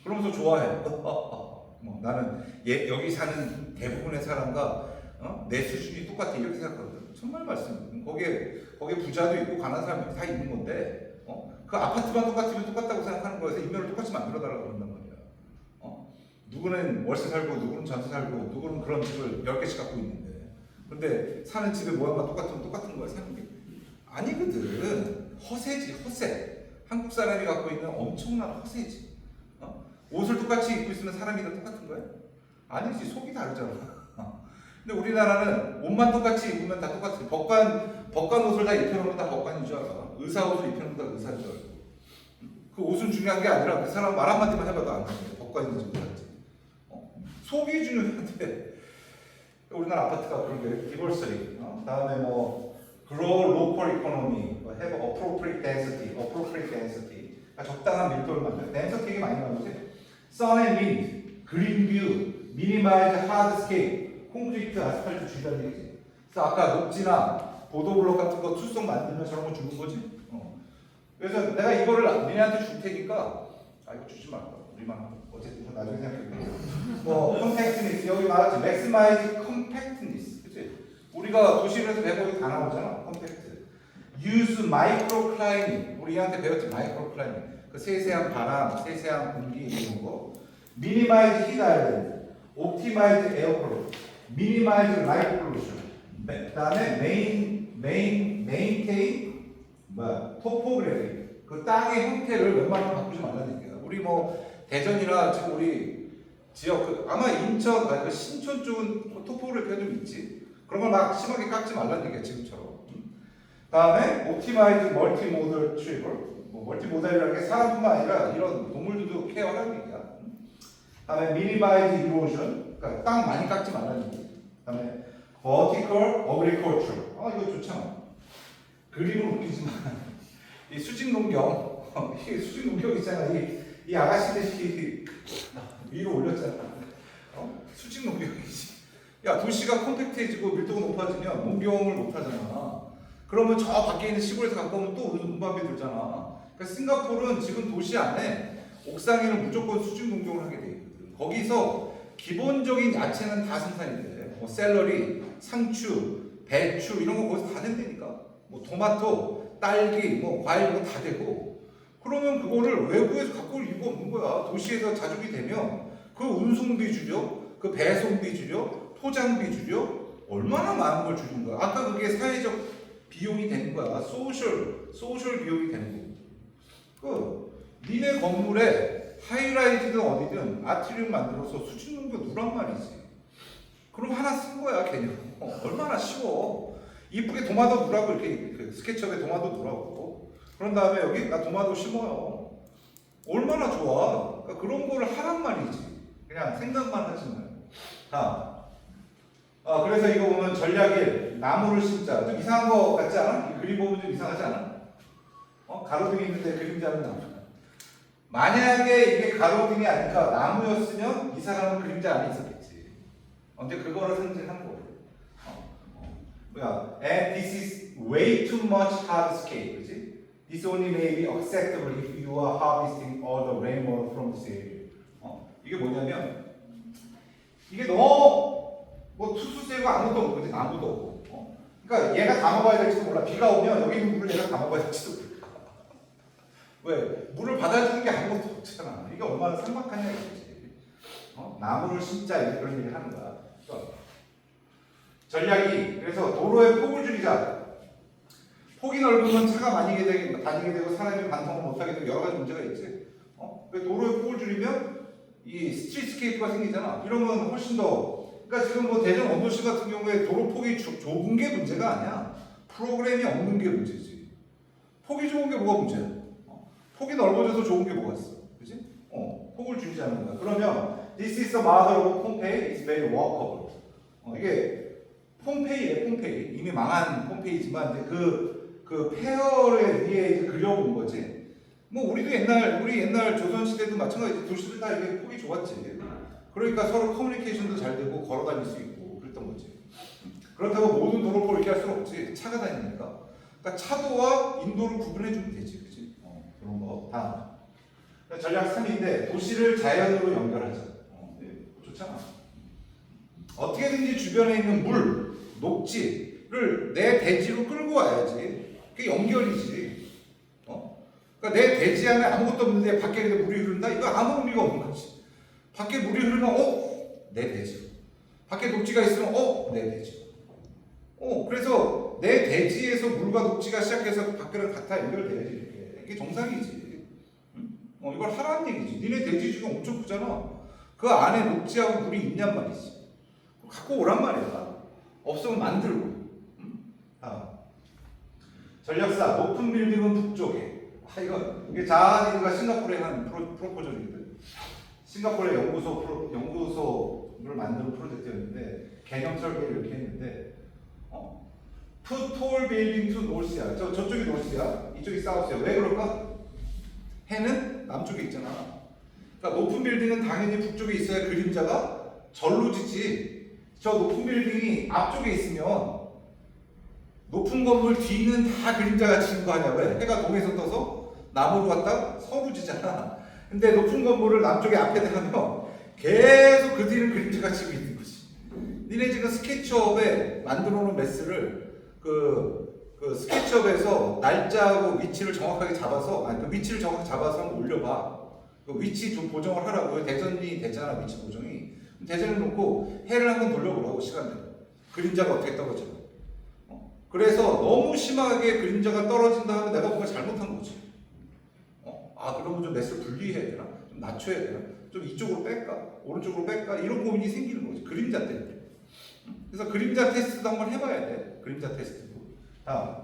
그러면서 좋아해. 나는 여기 사는 대부분의 사람과 내 수준이 똑같아 이렇게 생각하거든. 정말 말씀. 거기에 부자도 있고 가난한 사람이 다 있는 건데, 그 아파트만 똑같으면 똑같다고 생각하는 거에서 인면을 똑같이 만들어달라고 그런단 말이야. 누구는 월세 살고, 누구는 전세 살고, 누구는 그런 집을 10개씩 갖고 있는데, 근데 사는 집의 모양과 똑같으면 똑같은 거야, 사는 게. 아니거든. 허세지, 허세. 한국 사람이 갖고 있는 엄청난 허세지. 옷을 똑같이 입고 있으면 사람이 다 똑같은 거야? 아니지, 속이 다르잖아. 근데 우리나라는 옷만 똑같이 입으면 다 똑같아. 법관 옷을 다 입혀놓으면 다 법관인 줄 알아. 의사 옷을 입혀놓으면 다 의사인 줄 알고. 그 옷은 중요한 게 아니라 그 사람 말 한마디만 해봐도 안 돼. 법관인지 의사인지. 속이 중요한데. 우리나라 아파트가 그런 게 디버시티. 다음에 뭐 grow local economy, have appropriate density. 그러니까 적당한 밀도를 만들어. density 되게 많이 나오지. sun and wind, green view, minimize hardscape. 콘크리트, 아스팔트 줄이라는 얘기지. 그래서 아까 녹지나 보도블록 같은 거 투성 만들면 저런 거 주는 거지. 그래서 내가 이거를 니네한테 줄 테니까, 이거 주지 말까. 우리만 어쨌든 나중에 생각해볼게요. 뭐 컴팩트니스 여기 말하지. maximize compactness, 그치? 우리가 도시에서 배우고 다 나오잖아. 컴팩트. use microclimate. 우리 얘한테 배웠지 microclimate. 그 세세한 바람, 세세한 공기 이런 거. minimize heat island, optimize air quality. minimize light pollution. 그다음에 maintain topography. 그 땅의 형태를 웬만하면 바꾸지 말라는 얘기야. 우리 뭐 대전이나 지금 우리 지역 아마 인천, 신촌 쪽은 토포그래피가 좀 있지. 그런 걸 막 심하게 깎지 말라는 얘기야 지금처럼. 그다음에 optimize multimodal travel. 뭐 멀티모달이라는 게 사람뿐만 아니라 이런 동물들도 케어하는 얘기야. 그다음에 minimize erosion. 그러니까 땅 많이 깎지 말라는 얘기. 그다음에 vertical agriculture. 이거 좋잖아. 그림은 웃기지만 이 수직 농경, 이게 수직 농경 있잖아. 이 아가씨들이 위로 올렸잖아. 수직 농경이지. 야, 도시가 컴팩트해지고 밀도가 높아지면 농경을 못 하잖아. 그러면 저 밖에 있는 시골에서 갖고 오면 또 운반비 들잖아. 그러니까 싱가포르는 지금 도시 안에 옥상에는 무조건 수직 농경을 하게 돼 있거든. 거기서 기본적인 야채는 다 생산이 돼. 뭐 샐러리, 상추, 배추 이런 거 거기서 다 된다니까. 뭐 토마토, 딸기, 뭐 과일 이거 다 되고. 그러면 그거를 외부에서 갖고 올 이유가 없는 거야. 도시에서 자족이 되면 그 운송비 줄여, 그 배송비 줄여, 포장비 줄여, 얼마나 많은 걸 주는 거야. 아까 그게 사회적 비용이 되는 거야. 소셜 비용이 되는 거고. 니네 건물에 하이라이즈든 어디든 아트리움 만들어서 수직 농경 누란 말이지. 그럼 하나 쓴 거야 개념. 얼마나 쉬워. 이쁘게 도마도 누라고 이렇게 스케치업에 도마도 누라고. 그런 다음에 여기 나 도마도 심어요. 얼마나 좋아. 그러니까 그런 거를 하란 말이지. 그냥 생각만 하지 말고. 그래서 이거 보면 전략1 나무를 심자. 좀 이상한 거 같지 않아? 이 그림 보면 좀 이상하지 않아? 가로등이 있는데 그림자는 나무. 만약에 이게 가로등이 아니라 나무였으면 이 사람은 그림자 안에 있었겠지. 근데 그거를 상징한 거예요. And this is way too much hardscape, 그렇지? This only may be acceptable if you are harvesting all the rainwater from this area. 이게 뭐냐면 이게 너무 뭐 투수세고 아무도 없고 그지 나무도 없고. 그러니까 얘가 다 먹어야 될지도 몰라. 비가 오면 여기 있는 물을 얘가 다 먹어야 될지도 몰라. 왜? 물을 받아주는 게 아무것도 없잖아. 이게 얼마나 삭막하냐 이거지. 나무를 심자 그런 얘기를 하는 거야. 전략이 그래서 도로에 폭을 줄이자. 폭이 넓으면 차가 많이 다니게 되고 사람이 관통을 못하게 되고 여러 가지 문제가 있지. 도로에 폭을 줄이면 이 스트리트스케이프가 생기잖아. 이러면 훨씬 더. 그러니까 지금 뭐 대전 원도시 같은 경우에 도로 폭이 좁은 게 문제가 아니야. 프로그램이 없는 게 문제지. 폭이 좁은 게 뭐가 문제야? 폭이 넓어져서 좋은 게 뭐가 있어? 그지? 폭을 줄이자는 거야. 그러면 this is the model of Pompeii. It's very workable. 이게 폼페이에 폼페이 이미 망한 폼페이지만 이제 그 페어의 위에 이제 그려본 거지. 뭐 우리 옛날 조선 시대도 마찬가지. 도시들 다 이게 폭이 좋았지. 그러니까 서로 커뮤니케이션도 잘 되고 걸어 다닐 수 있고 그랬던 거지. 그렇다고 모든 도로폭을 이렇게 할 수는 없지. 차가 다니니까. 그러니까 차도와 인도를 구분해 주면 되지, 그렇지? 그런 거 다음. 전략 3인데 도시를 자연으로 연결하자. 좋잖아. 어떻게든지 주변에 있는 물, 녹지, 물을 내 대지로 끌고 와야지. 그게 연결이지. 그러니까 내 대지 안에 아무것도 없는데 밖에 물이 흐른다? 이거 아무 의미가 없는 거지. 밖에 물이 흐르면 내 대지. 밖에 녹지가 있으면 내 대지. 그래서 내 대지에서 물과 녹지가 시작해서 밖이랑 같아 연결돼야지. 이게 정상이지. 이걸 하라는 얘기지. 니네 대지 중에 엄청 크잖아. 그 안에 녹지하고 물이 있냔 말이지. 갖고 오란 말이야. 없으면 만들고. 전략사 높은 빌딩은 북쪽에. 이게 자하니가 싱가포르에 한 프로포절이거든. 싱가포르의 연구소를 만드는 프로젝트였는데 개념 설계를 이렇게 했는데 Put tall building to north야. 저쪽이 north야. 이쪽이 south야. 왜 그럴까? 해는 남쪽에 있잖아. 그러니까 높은 빌딩은 당연히 북쪽에 있어야 그림자가 절로 지지. 저 높은 빌딩이 앞쪽에 있으면 높은 건물 뒤는 다 그림자가 지는 거 아니야. 왜? 해가 동에서 떠서 남으로 갔다 서로 지잖아. 근데 높은 건물을 남쪽에 앞에 대하면 계속 그 뒤는 그림자가 지고 있는 거지. 니네 지금 스케치업에 만들어 놓은 매스를 그 스케치업에서 날짜하고 위치를 정확하게 잡아서 그 위치를 정확히 잡아서 한번 올려봐. 그 위치 좀 보정을 하라고요. 대전이 됐잖아. 위치 보정이. 대전을 놓고 해를 한번 돌려보라고 시간대로. 그림자가 어떻게 떨어지고. 그래서 너무 심하게 그림자가 떨어진다 하면 내가 뭔가 잘못한 거지. 그러면 좀 매스를 분리해야 되나? 좀 낮춰야 되나? 좀 이쪽으로 뺄까? 오른쪽으로 뺄까? 이런 고민이 생기는 거지. 그림자 때문에. 그래서 그림자 테스트도 한번 해봐야 돼. 그림자 테스트도. 다음.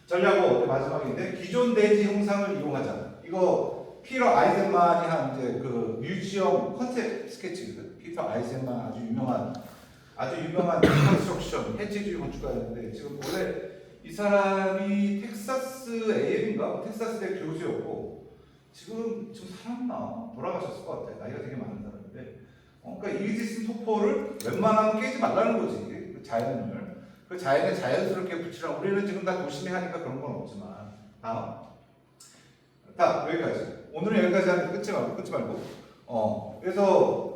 전략5 마지막인데 기존 대지 형상을 이용하자. 이거 피터 아이젠만이 한 이제 그 뮤지엄 컨셉 스케치거든. 피터 아이젠만 아주 유명한 컨스트럭션 해체주의 건축가였는데 지금 원래 이 사람이 텍사스 AM인가 텍사스 대 교수였고 지금 살았나 돌아가셨을 것 같아. 나이가 되게 많은 사람인데 그러니까 이리디슨 토퍼를 웬만하면 깨지 말라는 거지. 그 자연을 그 자연에 자연스럽게 붙이라고. 우리는 지금 다 도심에 하니까 그런 건 없지만 여기까지. 오늘은 여기까지 하는데 끊지 말고 그래서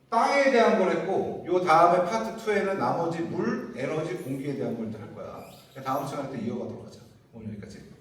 땅에 대한 걸 했고 요 다음에 파트 2에는 나머지 물, 에너지, 공기에 대한 걸 할 거야. 다음 시간에 또 이어가도록 하자. 오늘 여기까지.